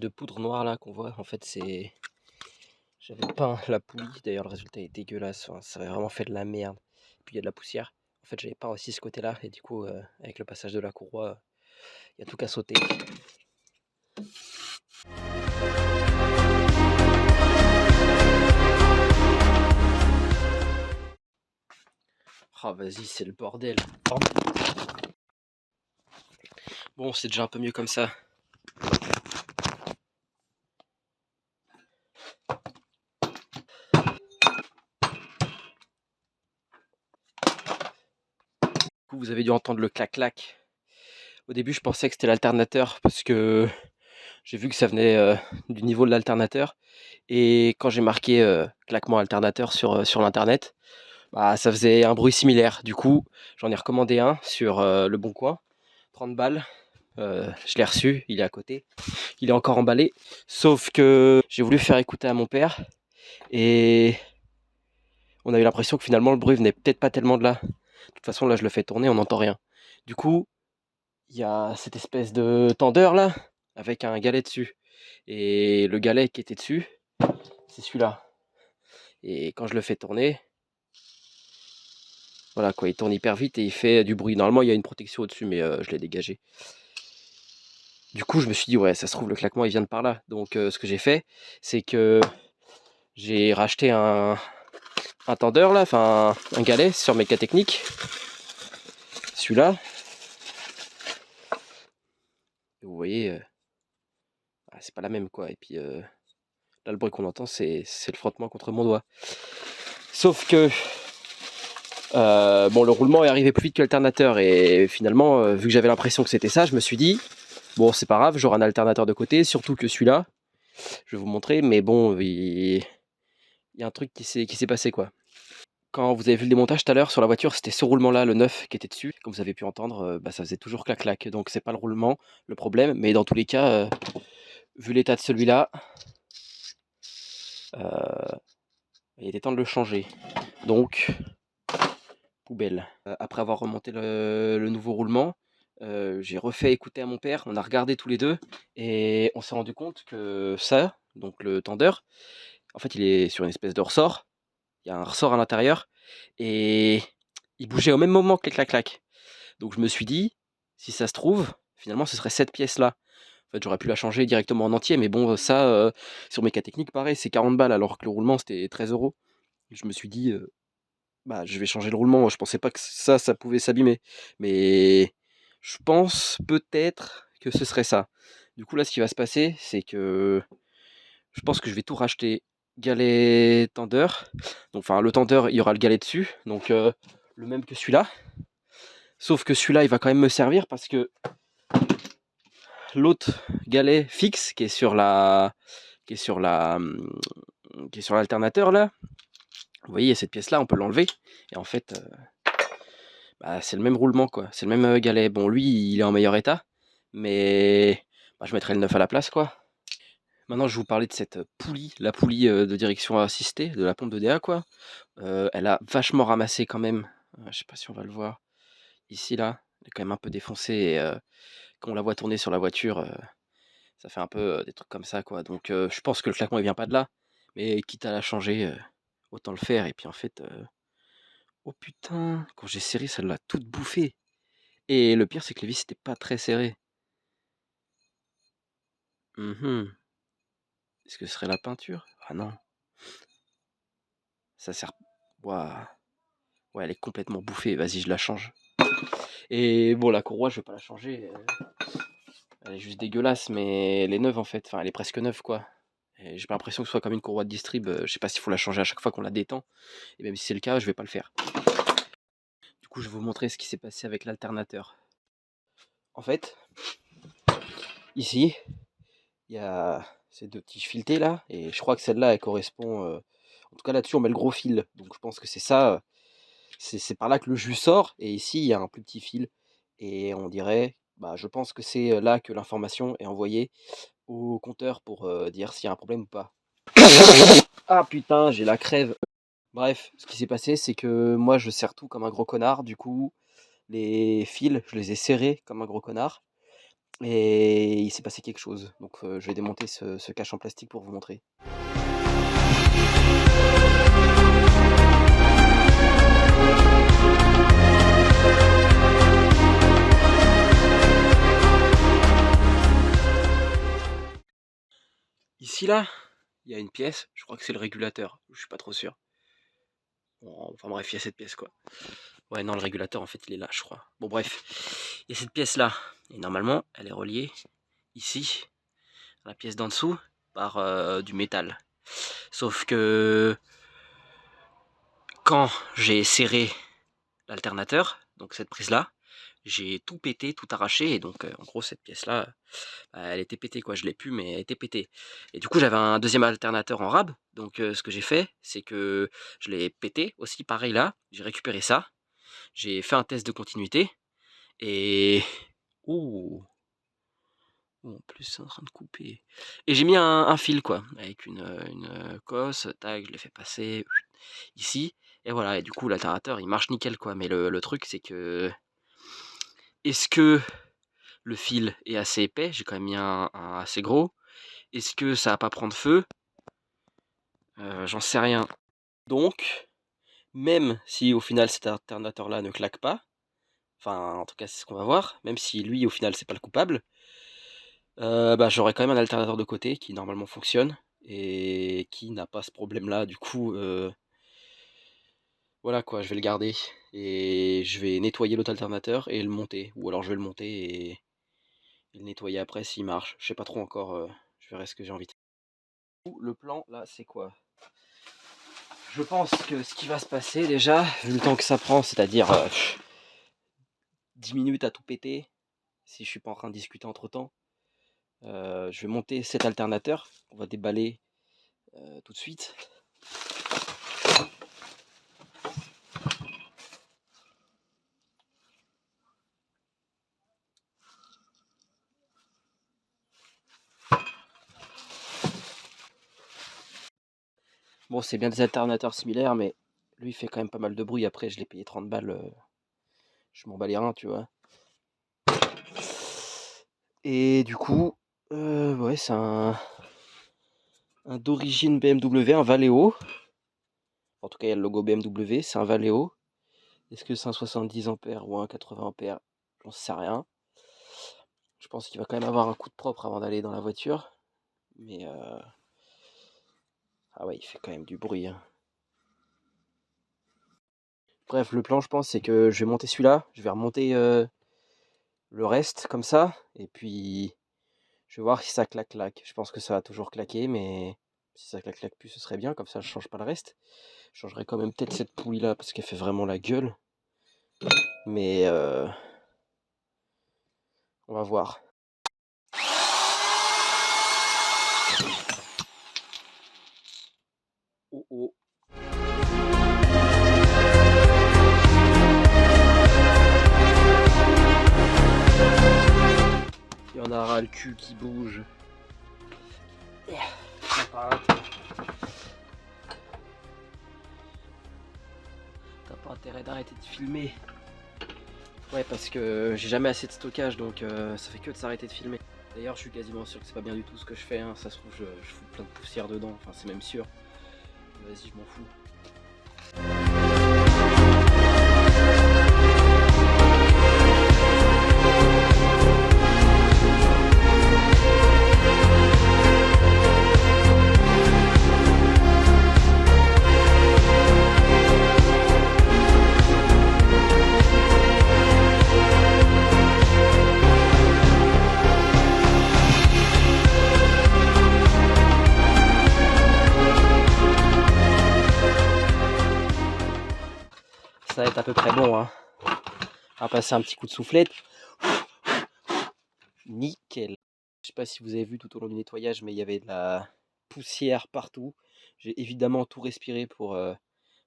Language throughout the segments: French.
de poudre noire là qu'on voit, en fait c'est... J'avais peint la poulie, d'ailleurs le résultat est dégueulasse, enfin, ça avait vraiment fait de la merde. Puis il y a de la poussière. En fait j'avais peint aussi ce côté-là et du coup avec le passage de la courroie, il y a tout qu'à sauter. Ah vas-y, c'est le bordel. Bon, c'est déjà un peu mieux comme ça. Vous avez dû entendre le clac-clac. Au début, je pensais que c'était l'alternateur parce que j'ai vu que ça venait du niveau de l'alternateur. Et quand j'ai marqué claquement alternateur sur l'internet, bah, ça faisait un bruit similaire. Du coup, j'en ai recommandé un sur Le Bon Coin, 30 balles. Je l'ai reçu, il est à côté. Il est encore emballé. Sauf que j'ai voulu faire écouter à mon père et on a eu l'impression que finalement le bruit venait peut-être pas tellement de là. De toute façon, là, je le fais tourner, on n'entend rien. Du coup, il y a cette espèce de tendeur là, avec un galet dessus. Et le galet qui était dessus, c'est celui-là. Et quand je le fais tourner, voilà quoi, il tourne hyper vite et il fait du bruit. Normalement, il y a une protection au-dessus, mais je l'ai dégagé. Du coup, je me suis dit, ouais, ça se trouve, le claquement, il vient de par là. Donc, ce que j'ai fait, c'est que j'ai racheté un tendeur là, enfin un galet sur Mécatechnique. Celui-là. Vous voyez, c'est pas la même quoi. Et puis là, le bruit qu'on entend, c'est le frottement contre mon doigt. Sauf que bon, le roulement est arrivé plus vite que l'alternateur. Et finalement, vu que j'avais l'impression que c'était ça, je me suis dit, bon, c'est pas grave, j'aurai un alternateur de côté. Surtout que celui-là, je vais vous montrer, mais bon, il y a un truc qui s'est passé quoi. Quand vous avez vu le démontage tout à l'heure sur la voiture, c'était ce roulement-là, le neuf, qui était dessus. Comme vous avez pu entendre, ça faisait toujours clac-clac. Donc c'est pas le roulement le problème, mais dans tous les cas, vu l'état de celui-là, il était temps de le changer. Donc, poubelle. Après avoir remonté le nouveau roulement, j'ai refait écouter à mon père, on a regardé tous les deux, et on s'est rendu compte que ça, donc le tendeur, en fait il est sur une espèce de ressort. Il y a un ressort à l'intérieur et il bougeait au même moment que les clac-clac. Donc je me suis dit, si ça se trouve, finalement ce serait cette pièce-là. En fait, j'aurais pu la changer directement en entier, mais bon, ça, sur Mécatechnique, pareil, c'est 40 balles, alors que le roulement c'était 13 euros. Je me suis dit, bah, je vais changer le roulement. Je pensais pas que ça pouvait s'abîmer. Mais je pense peut-être que ce serait ça. Du coup, là, ce qui va se passer, c'est que je pense que je vais tout racheter. Galet tendeur. Donc, enfin, le tendeur, il y aura le galet dessus. Donc, le même que celui-là. Sauf que celui-là, il va quand même me servir parce que l'autre galet fixe qui est sur la, qui est sur la, qui est sur l'alternateur là. Vous voyez, cette pièce-là, on peut l'enlever. Et en fait, c'est le même roulement quoi. C'est le même galet. Bon, lui, il est en meilleur état, mais je mettrai le neuf à la place quoi. Maintenant, je vais vous parler de cette poulie, la poulie de direction assistée de la pompe de DA quoi. Elle a vachement ramassé quand même. Je sais pas si on va le voir. Ici là, elle est quand même un peu défoncée. Et, quand on la voit tourner sur la voiture, ça fait un peu des trucs comme ça quoi. Donc je pense que le claquement il vient pas de là. Mais quitte à la changer, autant le faire. Et puis en fait, oh putain, quand j'ai serré, ça l'a toute bouffée. Et le pire, c'est que les vis étaient pas très serrées. Est-ce que ce serait la peinture? Ah non, ça sert. Ouah. Ouais, elle est complètement bouffée. Vas-y, je la change. Et bon, la courroie, je vais pas la changer. Elle est juste dégueulasse, mais elle est neuve en fait. Enfin, elle est presque neuve quoi. Et j'ai pas l'impression que ce soit comme une courroie de distrib. Je sais pas s'il faut la changer à chaque fois qu'on la détend. Et même si c'est le cas, je vais pas le faire. Du coup, je vais vous montrer ce qui s'est passé avec l'alternateur. En fait, ici, il y a ces deux petits filetés là. Et je crois que celle-là, elle correspond. En tout cas, là-dessus, on met le gros fil. Donc, je pense que c'est ça. C'est par là que le jus sort. Et ici, il y a un plus petit fil. Et on dirait. Je pense que c'est là que l'information est envoyée au compteur pour dire s'il y a un problème ou pas. Ah putain, j'ai la crève. Bref, ce qui s'est passé, c'est que moi je serre tout comme un gros connard. Du coup, les fils, je les ai serrés comme un gros connard. et il s'est passé quelque chose. Donc je vais démonter ce cache en plastique pour vous montrer. Ici là, il y a une pièce, je crois que c'est le régulateur, je suis pas trop sûr. Bon, enfin bref, il y a cette pièce quoi. Ouais, non, le régulateur en fait il est là, je crois. Bon, bref, il y a cette pièce là, et normalement elle est reliée ici, à la pièce d'en dessous, par du métal. Sauf que quand j'ai serré l'alternateur, donc cette prise là, j'ai tout pété, tout arraché, et donc en gros cette pièce là, elle était pétée quoi, je l'ai pu mais elle était pétée. Et du coup j'avais un deuxième alternateur en rab, donc ce que j'ai fait, c'est que je l'ai pété aussi pareil là, j'ai récupéré ça, j'ai fait un test de continuité, et... Ouh, en plus c'est en train de couper. Et j'ai mis un fil quoi, avec une cosse, tac, je l'ai fait passer ici, et voilà, et du coup l'alternateur il marche nickel quoi, mais le truc c'est que... Est-ce que le fil est assez épais? J'ai quand même mis un assez gros. Est-ce que ça va pas prendre feu? J'en sais rien. Donc, même si au final cet alternateur là ne claque pas, enfin en tout cas c'est ce qu'on va voir, même si lui au final c'est pas le coupable, bah, j'aurai quand même un alternateur de côté qui normalement fonctionne et qui n'a pas ce problème là, du coup voilà quoi, je vais le garder et je vais nettoyer l'autre alternateur et le monter, ou alors je vais le monter et le nettoyer après s'il marche, je sais pas trop encore, je verrai ce que j'ai envie de faire. Le plan là c'est quoi? Je pense que ce qui va se passer déjà, vu le temps que ça prend, c'est-à-dire 10 minutes à tout péter, si je suis pas en train de discuter entre temps, je vais monter cet alternateur, on va déballer tout de suite. Bon, c'est bien des alternateurs similaires, mais lui il fait quand même pas mal de bruit. Après, je l'ai payé 30 balles, je m'en bats les reins, tu vois. Et du coup, ouais, c'est un d'origine BMW, un Valeo. En tout cas, il y a le logo BMW, c'est un Valeo. Est-ce que c'est un 70 ampères ou un 80 ampères? J'en sais rien. Je pense qu'il va quand même avoir un coup de propre avant d'aller dans la voiture. Mais ah ouais, il fait quand même du bruit, hein. Bref, le plan, je pense, c'est que je vais monter celui-là. Je vais remonter le reste comme ça. Et puis, je vais voir si ça claque. Je pense que ça va toujours claquer, mais si ça claque plus, ce serait bien. Comme ça, je change pas le reste. Je changerai quand même peut-être cette poulie-là parce qu'elle fait vraiment la gueule. Mais on va voir. Oh oh. Il y en a ras le cul qui bouge. T'as pas intérêt d'arrêter de filmer. Ouais, parce que j'ai jamais assez de stockage, donc ça fait que de s'arrêter de filmer. D'ailleurs, je suis quasiment sûr que c'est pas bien du tout ce que je fais, hein. Ça se trouve, je fous plein de poussière dedans, enfin c'est même sûr. Vas-y, je m'en fous. Ça va être à peu près bon, hein. On va passer un petit coup de soufflette. Nickel. Je sais pas si vous avez vu tout au long du nettoyage, mais il y avait de la poussière partout. J'ai évidemment tout respiré pour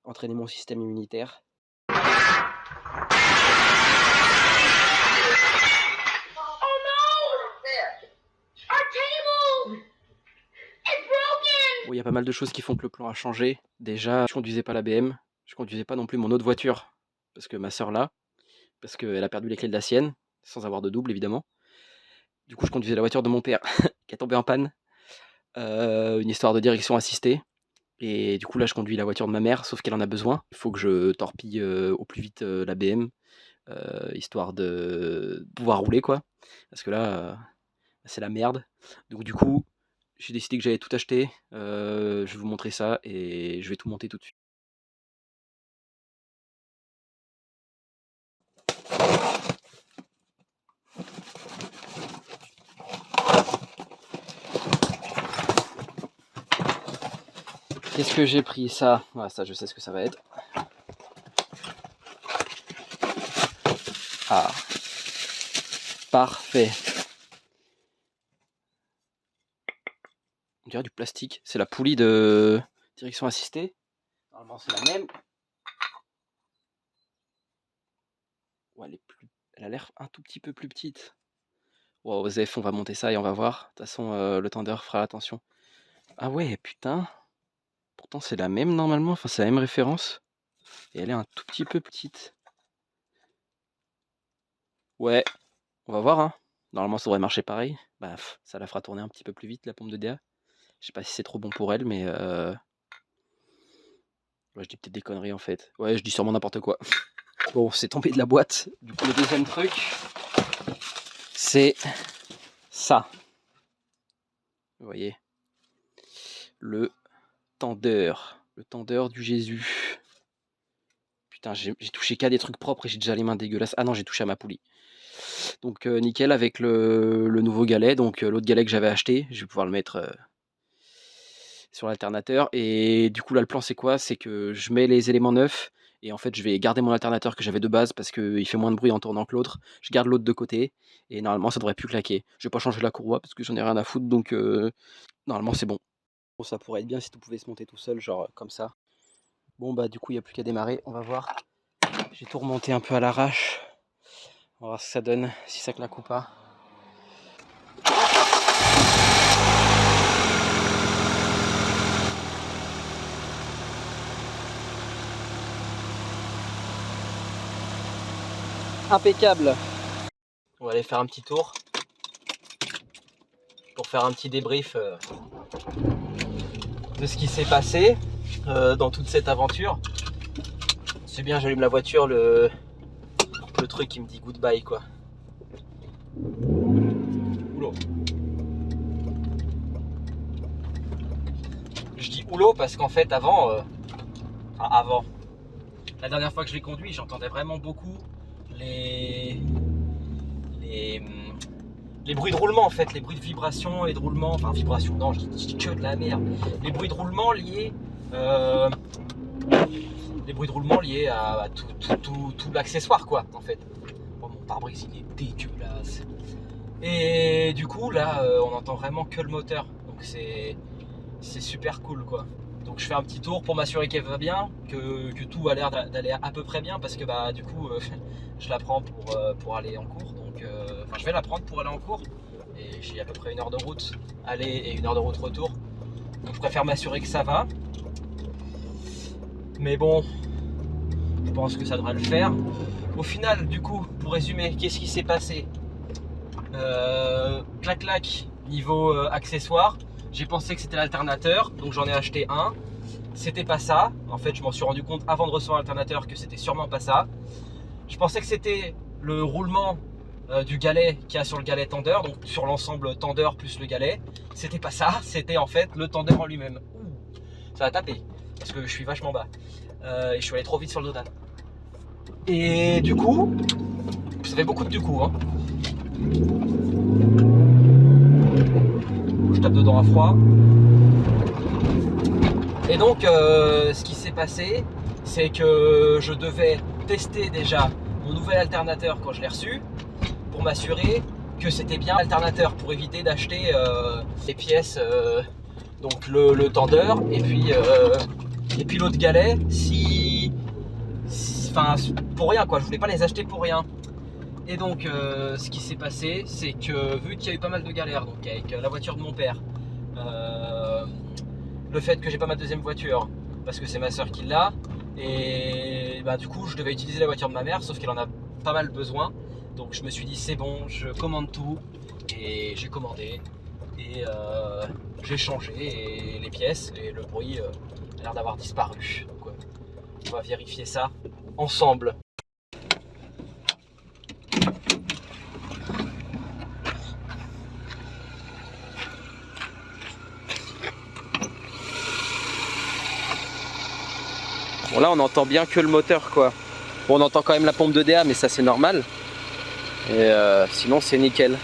entraîner mon système immunitaire. Bon, il y a pas mal de choses qui font que le plan a changé. Déjà, je conduisais pas la BM, je conduisais pas non plus mon autre voiture, parce que ma soeur l'a, parce qu'elle a perdu les clés de la sienne, sans avoir de double évidemment. Du coup, je conduisais la voiture de mon père qui est tombée en panne. Une histoire de direction assistée. Et du coup, là, je conduis la voiture de ma mère, sauf qu'elle en a besoin. Il faut que je torpille au plus vite la BM, histoire de pouvoir rouler, quoi. Parce que là, c'est la merde. Donc, du coup, j'ai décidé que j'allais tout acheter. Je vais vous montrer ça et je vais tout monter tout de suite. Qu'est-ce que j'ai pris? Ça, voilà, ça, je sais ce que ça va être. Ah, parfait. On dirait du plastique. C'est la poulie de direction assistée. Normalement, c'est la même. Ouais, elle a l'air un tout petit peu plus petite. Wow, Zef, on va monter ça et on va voir. De toute façon, le tendeur fera attention. Ah ouais, putain. Pourtant, c'est la même normalement. Enfin, c'est la même référence. Et elle est un tout petit peu petite. Ouais, on va voir, hein. Normalement, ça devrait marcher pareil. Bah, ça la fera tourner un petit peu plus vite, la pompe de DA. Je sais pas si c'est trop bon pour elle, mais ouais, je dis peut-être des conneries en fait. Ouais, je dis sûrement n'importe quoi. Bon, c'est tombé de la boîte. Du coup, le deuxième truc, c'est ça. Vous voyez, le tendeur. Le tendeur du Jésus. Putain, j'ai touché qu'à des trucs propres et j'ai déjà les mains dégueulasses. Ah non, j'ai touché à ma poulie. Donc nickel avec le nouveau galet. Donc l'autre galet que j'avais acheté, je vais pouvoir le mettre sur l'alternateur. Et du coup là le plan c'est quoi? C'est que je mets les éléments neufs et en fait je vais garder mon alternateur que j'avais de base parce qu'il fait moins de bruit en tournant que l'autre. Je garde l'autre de côté et normalement ça devrait plus claquer. Je vais pas changer la courroie parce que j'en ai rien à foutre, donc normalement c'est bon. Bon, ça pourrait être bien si tout pouvait se monter tout seul, genre comme ça. Bon bah du coup il n'y a plus qu'à démarrer, on va voir. J'ai tout remonté un peu à l'arrache. On va voir ce que ça donne, si ça claque ou pas. Impeccable. On va aller faire un petit tour pour faire un petit débrief de ce qui s'est passé dans toute cette aventure. C'est bien, j'allume la voiture, le truc qui me dit goodbye quoi. Oula. Je dis oulot parce qu'en fait avant, la dernière fois que je l'ai conduit, j'entendais vraiment beaucoup les bruits de roulement en fait, les bruits de vibration et de roulement, enfin vibration, non, je dis que de la merde. Les bruits de roulement liés, à tout l'accessoire quoi, en fait. Bon, mon pare-brise il est dégueulasse. Et du coup là, on entend vraiment que le moteur, donc c'est super cool quoi. Donc je fais un petit tour pour m'assurer qu'elle va bien, que tout a l'air d'aller à peu près bien, parce que bah du coup je la prends pour aller en cours, donc enfin je vais la prendre pour aller en cours et j'ai à peu près 1 heure de route aller et 1 heure de route retour, donc je préfère m'assurer que ça va, mais bon je pense que ça devrait le faire. Au final du coup, pour résumer, qu'est-ce qui s'est passé? Clac niveau accessoires, j'ai pensé que c'était l'alternateur, donc j'en ai acheté un. C'était pas ça. En fait, je m'en suis rendu compte avant de recevoir l'alternateur que c'était sûrement pas ça. Je pensais que c'était le roulement du galet qu'il y a sur le galet tendeur, donc sur l'ensemble tendeur plus le galet. C'était pas ça, c'était en fait le tendeur en lui-même. Ça a tapé parce que je suis vachement bas et je suis allé trop vite sur le dodan. Et du coup, ça fait beaucoup de du coup, hein. Je tape dedans à froid. Et donc ce qui s'est passé, c'est que je devais tester déjà mon nouvel alternateur quand je l'ai reçu, pour m'assurer que c'était bien l'alternateur, pour éviter d'acheter les pièces, donc le tendeur et puis l'autre galet, enfin pour rien quoi, je voulais pas les acheter pour rien. Et donc ce qui s'est passé, c'est que vu qu'il y a eu pas mal de galères, donc avec la voiture de mon père, le fait que j'ai pas ma deuxième voiture parce que c'est ma soeur qui l'a, et bah du coup je devais utiliser la voiture de ma mère, sauf qu'elle en a pas mal besoin, donc je me suis dit c'est bon, je commande tout et j'ai commandé et j'ai changé et les pièces et le bruit a l'air d'avoir disparu. Donc on va vérifier ça ensemble. Bon là on entend bien que le moteur quoi. Bon on entend quand même la pompe de DA mais ça c'est normal. Et sinon c'est nickel.